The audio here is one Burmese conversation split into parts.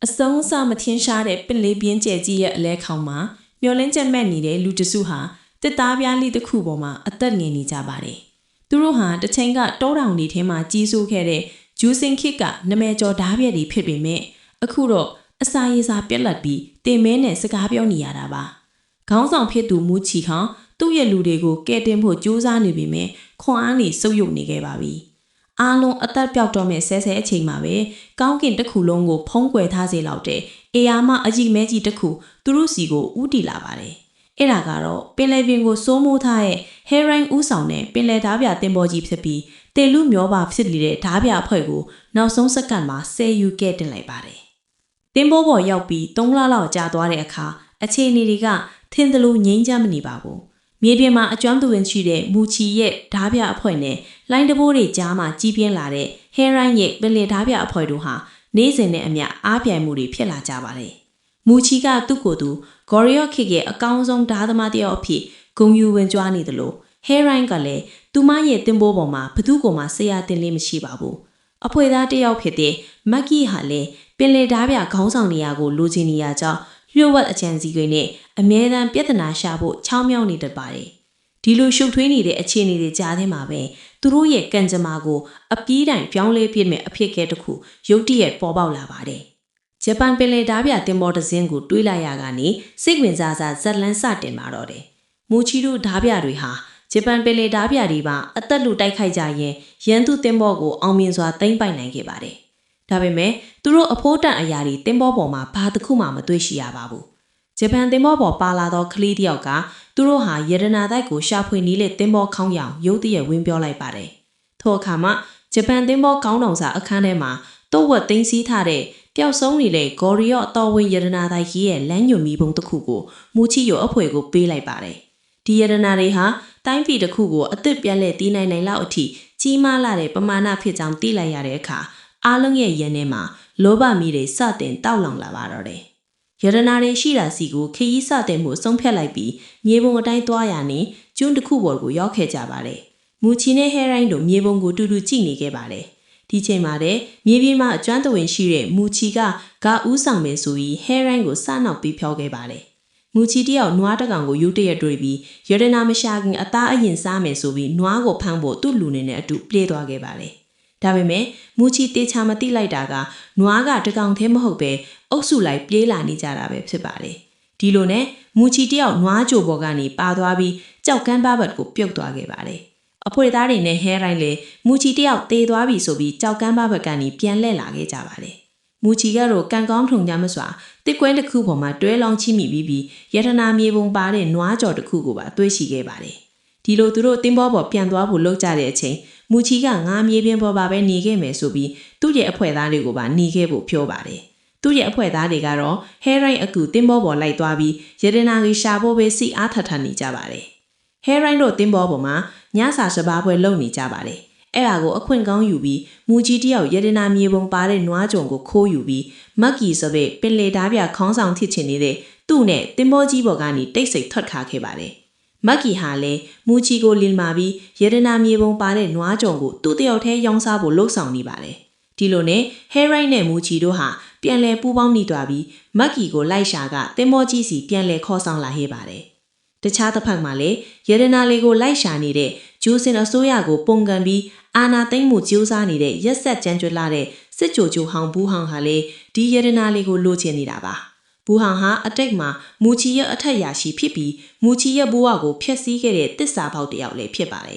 အဆုံးအစမထင်ရှားတဲ့ပင်လေးပြင်းကျဲကြီးရဲ့အလဲခေါင်မှာမျောလင်းချက်မဲ့နေတဲ့လူတစုဟာတစ်သားပြားလေးတစ်ခုပေါ်မှာအသက်ငယ်နေကြပါတယ်။သူတို့ဟာတစ်ချိန်ကတောတောင်တွေထဲမှာကြီးစိုးခဲ့တဲ့ဂျူးစင်ခစ်ကနမဲကျော်ဓားပြက်တွေဖြစ်ပေမဲ့အခုတော့အစာရေစာပြက်လက်ပြီးတင်မဲနဲ့စကားပြောနေရတာပါ။ခေါင်းဆောင်ဖြစ်သူမူချီခေါသူ့ရဲ့လူတွေကိုကဲတင်ဖို့ကြိုးစားနေပေမဲ့ခွန်အားနေစုပ်ယုပ်နေခဲ့ပါပြီ။အားလုံးအသက်ပြောက်တော့မဲ့ဆဲဆဲအချိန်မှာပဲကောင်းကင်တစ်ခုလုံးကိုဖုံးကွယ်ထားစေလောက်တဲ့အေယာမအကြီးမဲကြီးတစ်ခုသူတို့စီကိုဥတီလာပါတယ်။အဲ့ဒါကတော့ပင်လယ်ပြင်ကိုစိုးမိုးထားတဲ့ဟဲရိုင်းဦးဆောင်တဲ့ပင်လယ်ဓားပြတင်ပေါ်ကြီးဖြစ်ပြီးတေလူမျောပါဖြစ်နေတဲ့ဓားပြအဖွဲ့ကိုနောက်ဆုံးစက္ကန့်မှာဆယ်ယူခဲ့တင်လိုက်ပါတယ်။တင်ပေါ်ပေါ်ရောက်ပြီး3လလောက်ကြာသွားတဲ့အခါအခြေအနေတွေကထင်းသလိုငြိမ်းချမ်းမနေပါဘူး။မြေပြင်မှာအကျွမ်းသူဝင်ရှိတဲ့မူချီရဲ့ဓားပြအဖွဲ့နဲ့လိုင်းတဘိုးတွေကြားမှာကြီးပြင်းလာတဲ့ဟဲရိုင်းရဲ့ပင်လယ်ဓားပြအဖွဲ့တို့ဟာနေ့စဉ်နဲ့အမျှအားပြိုင်မှုတွေဖြစ်လာကြပါတယ်။မူချီကသူ့ကိုယ်သူဂေါ်ရီယော့ခစ်ရဲ့အကောင်းဆုံးဓားသမားတစ်ယောက်အဖြစ်ဂုဏ်ယူဝင်ကြွားနေသလိုဟဲရိုင်းကလည်းသူမရဲ့တင်ပိုးပေါ်မှာဘသူ့ကိုမှဆရာတင်လေးမရှိပါဘူး။အဖွေသားတစ်ယောက်ဖြစ်တဲ့မက်ကီဟာလည်းပင်လယ်ဓားပြခေါင်းဆောင်နေရာကိုလိုချင်နေရကြောင်းလျှို့ဝှက်အကြံစီတွေနဲ့အမြဲတမ်းပြဿနာရှာဖို့ချောင်းမြောင်းနေတတ်ပါတယ်။ဒီလိုရှုပ်ထွေးနေတဲ့အခြေအနေတွေကြားထဲမှာပဲသူတို့ရဲ့ကံကြမ္မာကိုအပြေးတိုင်ပြောင်းလဲပြစ်မဲ့အဖြစ်ကဲတစ်ခုရုတ်တရက်ပေါ်ပေါက်လာပါတယ်။ဂျပန်ပင်လယ်ဓားပြတင်မော်တစင်းကိုတွေးလိုက်ရကနေစိတ်ဝင်စားဇက်လန်းစတင်လာတော့တယ်။မူချီတို့ဓားပြတွေဟာဂျပန်ပင်လယ်ဓားပြတွေပါအသက်လူတိုက်ခိုက်ကြရင်ရန်သူတင်မော်ကိုအောင်မြင်စွာသိမ်းပိုက်နိုင်ခဲ့ပါတယ်။ဒါပေမဲ့သူတို့အဖိုးတန်အရာတွေတင်မော်ပေါ်မှာဘာတစ်ခုမှမတွေ့ရှိရပါဘူး။ဂျပန်တင်မော်ပေါ်ပါလာသောကလေးတစ်ယောက်ကသူတို့ဟာရတနာတိုက်ကိုရှာဖွေနေလေတင်မော်ခေါင်းရောင်ရုတ်တရက်ဝင်ပြောလိုက်ပါတယ်။ထို့အခါမှာဂျပန်တင်မော်ခေါင်းတောင်စာအခန်းထဲမှာတော့ဝက်သိမ်းဆည်းထားတဲ့ပျောက်ဆုံးနေတဲ့ဂေါ်ရီယော့တော်ဝင်ရတနာတိုက်ကြီးရဲ့လမ်းညွန်မီပုံတစ်ခုကိုမူချီရိုအဖွဲ့ကိုပေးလိုက်ပါတယ်။ဒီရတနာတွေဟာတိုင်းပြည်တစ်ခုကိုအသစ်ပြန်လဲတည်နိုင်လောက်အထိကြီးမားလာတဲ့ပမာဏဖြစ်ကြောင်းသိလိုက်ရတဲ့အခါအားလုံးရဲ့ရန်ထဲမှာလောဘမီးတွေစတင်တောက်လောင်လာပါတော့တယ်။ရတနာတွေရှိတာစီကိုခရီးစတင်မှုဆုံးဖြတ်လိုက်ပြီးမြေပုံအတိုင်းသွားရနေကျွန်းတစ်ခုပေါ်ကိုရောက်ခဲ့ကြပါတယ်။မူချီနဲ့ဟဲရိုင်းတို့မြေပုံကိုတူတူကြည့်နေခဲ့ပါတယ်။ဒီချိန်မှာတဲ့မြေပြင်မှာအကျွမ်းတဝင်ရှိတဲ့မူချီကဂါဦးဆောင်မယ်ဆိုပြီးဟဲရိုင်းကိုစနောက်ပြီးဖြောခဲ့ပါတယ်။မူချီတယောက်နွားတကောင်ကိုယူတရက်တွေ့ပြီးရတနာမရှာခင်အသားအရင်စားမယ်ဆိုပြီးနွားကိုဖမ်းဖို့သူ့လူနေနဲ့အတူပြေးသွားခဲ့ပါတယ်။ဒါပေမဲ့မူချီတေချာမသိလိုက်တာကနွားကတကောင်သေးမဟုတ်ပဲအုပ်စုလိုက်ပြေးလာနေကြတာပဲဖြစ်ပါတယ်။ဒီလိုနဲ့မူချီတယောက်နွားကြိုပေါ်ကနေပါသွားပြီးကြောက်ကန်းပါဘတ်ကိုပြုတ်သွားခဲ့ပါတယ်။အဖွေသားတွေနဲ့ဟဲရိုင်းလည်းမူချီတယောက်တေသွားပြီဆိုပြီးကြောက်ကန်းပါဘတ်ကနေပြန်လှည့်လာခဲ့ကြပါတယ်။မူချီကတော့ကံကောင်းထုံကြမစွာတစ်ကွင်းတစ်ခုပေါ်မှာတွဲလောင်းချိမိပြီးရတနာမြေပုံပါတဲ့နွားကြော်တစ်ခုကိုပါတွေးရှိခဲ့ပါတယ်။ဒီလိုသူတို့တင်းဘောပေါ်ပြန်သွားဖို့လုပ်ကြတဲ့အချိန်မူချီကငါမြေပြင်ပေါ်ပါပဲနေခဲ့မယ်ဆိုပြီးသူ့ရဲ့အဖွဲသားတွေကိုပါနေခဲ့ဖို့ပြောပါတယ်။သူ့ရဲ့အဖွဲသားတွေကတော့ဟဲရိုင်းအကူတင်းဘောပေါ်လိုက်သွားပြီးရတနာကြီးရှာဖို့ပဲစိအားထထနေကြပါတယ်။ဟဲရိုင်းတို့တင်းဘောပေါ်မှာညစာစပါးပွဲလုပ်နေကြပါတယ်။အဲ့ဒါကိုအခွင့်ကောင်းယူပြီးမူကြီးတယောက်ရတနာမြေပုံပါတဲ့နွားကြုံကိုခိုးယူပြီးမက်ကီဆိုတဲ့ပင်လေဓားပြခေါင်းဆောင်ဖြစ်ချင်နေတဲ့သူ့နဲ့တင်ဘောကြီးပေါ်ကနေတိတ်ဆိတ်ထွက်ခါခဲ့ပါတယ်။မက်ကီဟာလည်းမူကြီးကိုလင်မာပြီးရတနာမြေပုံပါတဲ့နွားကြုံကိုသူ့တယောက်တည်းရောင်းစားဖို့လှုံ့ဆော်နေပါတယ်။ဒီလိုနဲ့ဟဲရိုင်းနဲ့မူကြီးတို့ဟာပြန်လဲပူးပေါင်းနေသွားပြီးမက်ကီကိုလိုက်ရှာကတင်ဘောကြီးစီပြန်လဲခေါ်ဆောင်လာခဲ့ပါတယ်။တခြားတစ်ဖက်မှာလည်းရတနာလေးကိုလိုက်ရှာနေတဲ့ဂျိုးစင်အစိုးရကိုပုံကန်ပြီးအာနာသိမ့်မှုကြိုးစားနေတဲ့ရက်ဆက်ကြမ်းကြွလာတဲ့စစ်ကြိုကြိုဟောင်ဘူးဟောင်ဟာလေဒီရတနာလေးကိုလိုချင်နေတာပါဘူးဟောင်ဟာအတိတ်မှာမူချီရဲ့အထက်ရာရှိဖြစ်ပြီးမူချီရဲ့ဘဝကိုဖျက်ဆီးခဲ့တဲ့တစ္ဆာပေါက်တစ်ယောက်လည်းဖြစ်ပါတယ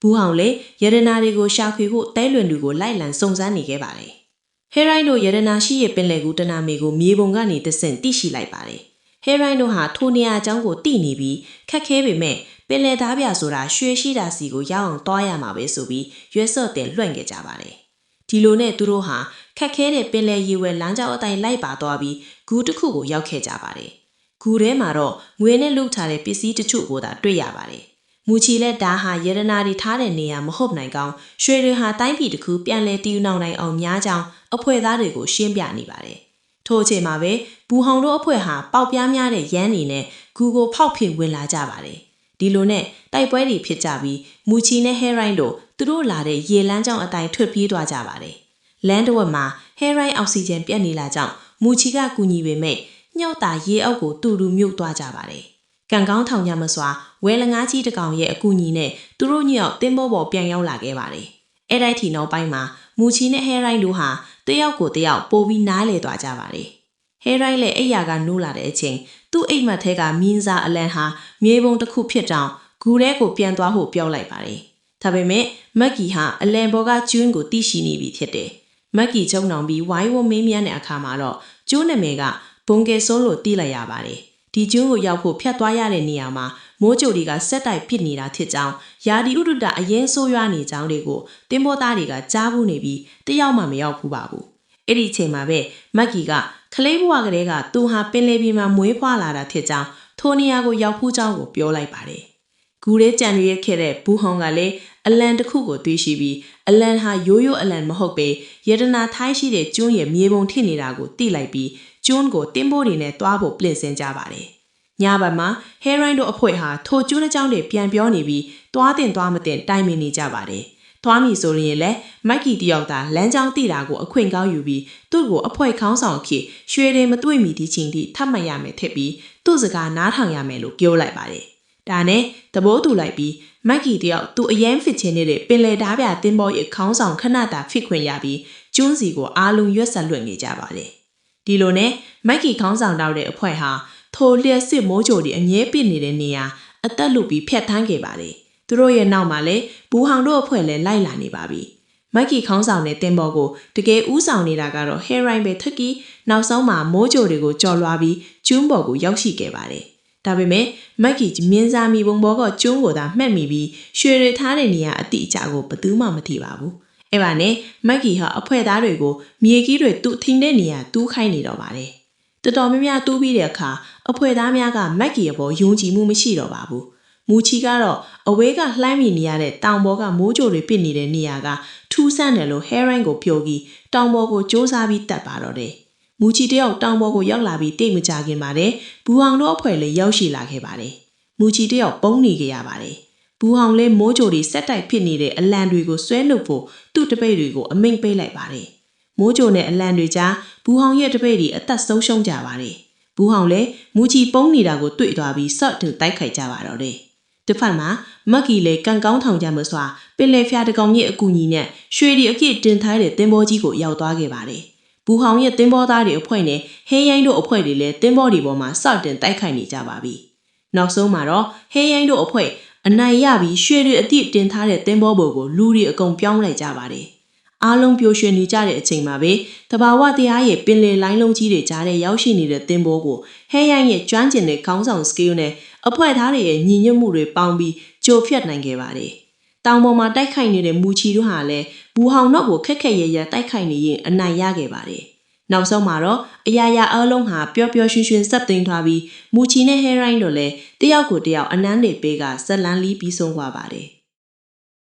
်ဘူးဟောင်လည်းရတနာတွေကိုရှာဖွေဖို့တဲလွင်တွေကိုလိုက်လံစုံစမ်းနေခဲ့ပါတယ်ဟဲရိုင်းတို့ရတနာရှိရဲ့ပင်လယ်ကူတနာမေကိုမြေပုံကနေတဆင့်တိရှိလိုက်ပါတယ်ဟဲရိုင်းတို့ဟာထိုနေရာအကြောင်းကိုသိနေပြီးခက်ခဲပေမဲ့ပင်လယ်သားပြဆိုတာရွှေရှိတာစီကိုရောက်အောင်တွားရမှာပဲဆိုပြီးရွက်စော့တင်လွှင့်ခဲ့ကြပါတယ်။ဒီလိုနဲ့သူတို့ဟာခက်ခဲတဲ့ပင်လယ်ရေဝဲလမ်းကြောင်းအတိုင်းလိုက်ပါသွားပြီးဂူတစ်ခုကိုရောက်ခဲ့ကြပါတယ်။ဂူထဲမှာတော့ငွေနဲ့လုထားတဲ့ပစ္စည်းတချို့ကိုသာတွေ့ရပါတယ်။မူချီလက်ဒါဟာရတနာတွေထားတဲ့နေရာမဟုတ်နိုင်ကောင်းရွှေတွေဟာတိုင်းပြည်တစ်ခုပြန်လဲတီးနှောင်နိုင်အောင်များကြောင်းအဖွဲသားတွေကိုရှင်းပြနေပါတယ်။ထို့အချိန်မှာပဲဘူဟောင်တို့အဖွဲဟာပေါက်ပြားများတဲ့ရန်နေနဲ့ဂူကိုဖောက်ဖိဝင်လာကြပါတယ်။ဒီလိုနဲ့တိုက်ပွဲတွေဖြစ်ကြပြီးမူချီနဲ့ဟဲရိုင်းတို့သူတို့လာတဲ့ရေလမ်းကြောင်းအတိုင်းထွက်ပြေးသွားကြပါတယ်။လမ်းတစ်ဝက်မှာဟဲရိုင်းအောက်ဆီဂျင်ပြတ်နေလာကြောင်းမ မူချီကကူညီပေမဲ့ညော့တာရေအောက်ကိုတူတူမြုပ်သွားကြပါတယ်။ကံကောင်းထောင်ကြမစွာဝဲလငါးကြီးတစ်ကောင်ရဲ့အကူအညီနဲ့သူတို့ညော့တင်းဘောပေါ်ပြန်ရောက်လာခဲ့ပါတယ်။အဲ့တိုင်းထီနောက်ပိုင်းမှာမူချီနဲ့ဟဲရိုင်းတို့ဟာတယောက်ကိုတယောက်ပိုပြီးနားလေသွားကြပါတယ်။ဟဲရိုင်းလည်းအိယာကနိုးလာတဲ့အချိန်သူ့အိမ်မက်ထဲကမင်းစားအလန်ဟာမြေပုံတစ်ခုဖြစ်တောင်ဂူထဲကိုပြန်သွားဖို့ပြောလိုက်ပါတယ်။ဒါပေမဲ့မက်ကီဟာအလန်ဘောကကျွန်းကိုတိရှိနေပြီဖြစ်တယ်။မက်ကီချုံနှောင်ပြီးဝိုင်းဝန်းမင်းမြန်းတဲ့အခါမှာတော့ကျွန်းနာမည်ကဘုံကဲဆိုးလို့တီးလိုက်ရပါတယ်။ဒီကျွန်းကိုရောက်ဖို့ဖြတ်သွားရတဲ့နေရာမှာမိုးကြိုတွေကဆက်တိုက်ဖြစ်နေတာဖြစ်ကြောင်းယာဒီဥဒ္ဒတအရင်ဆိုးရွားနေကြောင်းတွေကိုတင်းဘောသားတွေကကြားဘူးနေပြီးတယောက်မှမရောက်ဘူးပါဘူး။အဲ့ဒီအချိန်မှာပဲမက်ကီကခလေးဘွားကလေးကသူဟာပင်လေပြည်မှာမွေးဖွားလာတာဖြစ်ကြောင်းထိုနေရာကိုရောက်ဖူးကြောင်းကိုပြောလိုက်ပါတယ်။ဂူရဲကြံရရခဲ့တဲ့ဘူဟောင်ကလည်းအလန်တစ်ခုကိုတွေးရှိပြီးအလန်ဟာရိုးရိုးအလန်မဟုတ်ပေယေဒနာထိုင်းရှိတဲ့ကျွန်းရဲ့မြေပုံထစ်နေတာကိုတိလိုက်ပြီးကျွန်းကိုတင်းပိုးတွေနဲ့တွားဖို့ပြင်ဆင်ကြပါတယ်။ညဘက်မှာဟဲရိုင်းတို့အဖွဲ့ဟာထိုကျွန်းအကြောင်းတွေပြန်ပြောနေပြီးတွားတင်တွားမတင်တိုင်ပင်နေကြပါတယ်။တွားမိဆိုရင်လည်းမက်ကီတယောက်သာလမ်းကြောင်းတိတာကိုအခွင့်ကောင်းယူပြီးသူ့ကိုအဖွဲ့ခေါင်းဆောင်ဖြစ်ရွှေတွေမတွေ့မီဒီချင်းထိထပ်မှတ်ရမယ်ထစ်ပြီးသူ့စကားနားထောင်ရမယ်လို့ပြောလိုက်ပါတယ်။ဒါနဲ့သဘောတူလိုက်ပြီးမက်ကီတယောက်သူအရင်ဖြစ်ချင်းနေတဲ့ပင်လယ်ဓားပြတင်းပေါ်ရဲ့ခေါင်းဆောင်ခဏတာဖြစ်ခွင့်ရပြီးကျွန်းစီကိုအားလုံးရွက်ဆက်လွှတ်နေကြပါတယ်။ဒီလိုနဲ့မက်ကီခေါင်းဆောင်တော့တဲ့အဖွဲ့ဟာထိုလျက်စစ်မိုးကြိုတွေအငဲပစ်နေတဲ့နေရာအသက်လုပြီးဖျက်ထမ်းခဲ့ပါတယ်။သူတို့ရဲ့နောက်မှာလည်းဘူဟောင်တို့အဖွဲ့လည်းလိုက်လာနေပါပြီ။မက်ကီခေါင်းဆောင်တဲ့တင်ပေါ်ကိုတကယ်ဦးဆောင်နေတာကတော့ဟဲရိုင်းပဲထက်ကီနောက်ဆုံးမှာမိုးကြိုတွေကိုကြော်လွှားပြီးကျွန်းပေါ်ကိုရောက်ရှိခဲ့ပါတယ်။ဒါပေမဲ့မက်ကီမြင်းစားမီပုံပေါ်ကကျွန်းကိုသာမှတ်မိပြီးရွှေရထားတဲ့နေရာအတိအကျကိုဘယ်သူမှမသိပါဘူး။အဲ့ပါနဲ့မက်ကီဟာအဖွဲ့သားတွေကိုမြေကြီးတွေသူ့ထင်းတဲ့နေရာတူးခိုင်းနေတော့ပါတယ်။တော်တော်များများတူးပြီးတဲ့အခါအဖွဲ့သားများကမက်ကီအပေါ်ယုံကြည်မှုမရှိတော့ပါဘူး။မူချီကတော့အဝေးကလှမ်းမိနေရတဲ့တောင်ပေါ်ကမိုးကြိုတွေပစ်နေတဲ့နေရာကထူးဆန်းတယ်လို့ဟဲရိုင်းကိုပြောပြီးတောင်ပေါ်ကိုစ조사ပြီးတက်ပါတော့တယ်။မူချီတယောက်တောင်ပေါ်ကိုရောက်လာပြီးတိတ်မကြခင်ပါတယ်။ဘူဟောင်တို့အဖွဲ့လည်းရောက်ရှိလာခဲ့ပါတယ်။မူချီတယောက်ပုံနေကြရပါတယ်။ဘူဟောင်လည်းမိုးကြိုတွေဆက်တိုက်ဖြစ်နေတဲ့အလံတွေကိုဆွဲနှုတ်ဖို့သူ့တပိတ်တွေကိုအမိန့်ပေးလိုက်ပါတယ်။မိုးကြိုနဲ့အလံတွေကြားဘူဟောင်ရဲ့တပိတ်တွေအသက်ဆုံးရှုံးကြပါတယ်။ဘူဟောင်လည်းမူချီပုံနေတာကိုတွေ့သွားပြီးဆော့တူတိုက်ခိုက်ကြပါတော့တယ်။တစ်ဖက်မှာမက်ကီလည်းကံကောင်းထောင်ကြမစွာပင်လယ်ဖျားတကောင်ရဲ့အကူအညီနဲ့ရွှေဒီအပြည့်တင်ထားတဲ့သင်္ဘောကြီးကိုရောက်သွားခဲ့ပါတယ်။ဘူဟောင်ရဲ့သင်္ဘောသားတွေအဖွဲ့နဲ့ဟဲရိုင်းတို့အဖွဲ့တွေလည်းသင်္ဘောတွေပေါ်မှာဆော့တင်တိုက်ခိုက်နေကြပါပြီ။နောက်ဆုံးမှာတော့ဟဲရိုင်းတို့အဖွဲ့အနိုင်ရပြီးရွှေတွေအပြည့်တင်ထားတဲ့သင်္ဘောပေါ်ကိုလူတွေအကုန်ပြောင်းလိုက်ကြပါတယ်။အားလုံးပျော်ရွှင်နေကြတဲ့အချိန်မှာပဲတဘာဝတရားရဲ့ပင်လယ်လိုင်းလုံးကြီးတွေကြားထဲရောက်ရှိနေတဲ့သင်္ဘောကိုဟဲရိုင်းရဲ့ကျွမ်းကျင်တဲ့ခေါင်းဆောင်စကေးနဲ့အဖွဲ့သားတွေရဲ့ညီညွတ်မှုတွေပေါင်းပြီးကြိုဖြတ်နိုင်ခဲ့ပါတယ်။တောင်ပေါ်မှာတိုက်ခိုက်နေတဲ့မူချီတို့ဟာလည်းဘူဟောင်တော့ကိုခက်ခက်ရရတိုက်ခိုက်နေရင်အနိုင်ရခဲ့ပါတယ်။နောက်ဆုံးမှာတော့အရာရာအလုံးဟာပျော်ပျော်ရွှင်ရွှင်စပ်သိမ်းထားပြီးမူချီနဲ့ဟဲရိုင်းတို့လည်းတယောက်ကိုတယောက်အနမ်းတွေပေးကဇက်လန်းလီးပြီးဆုံးသွားပါတယ်။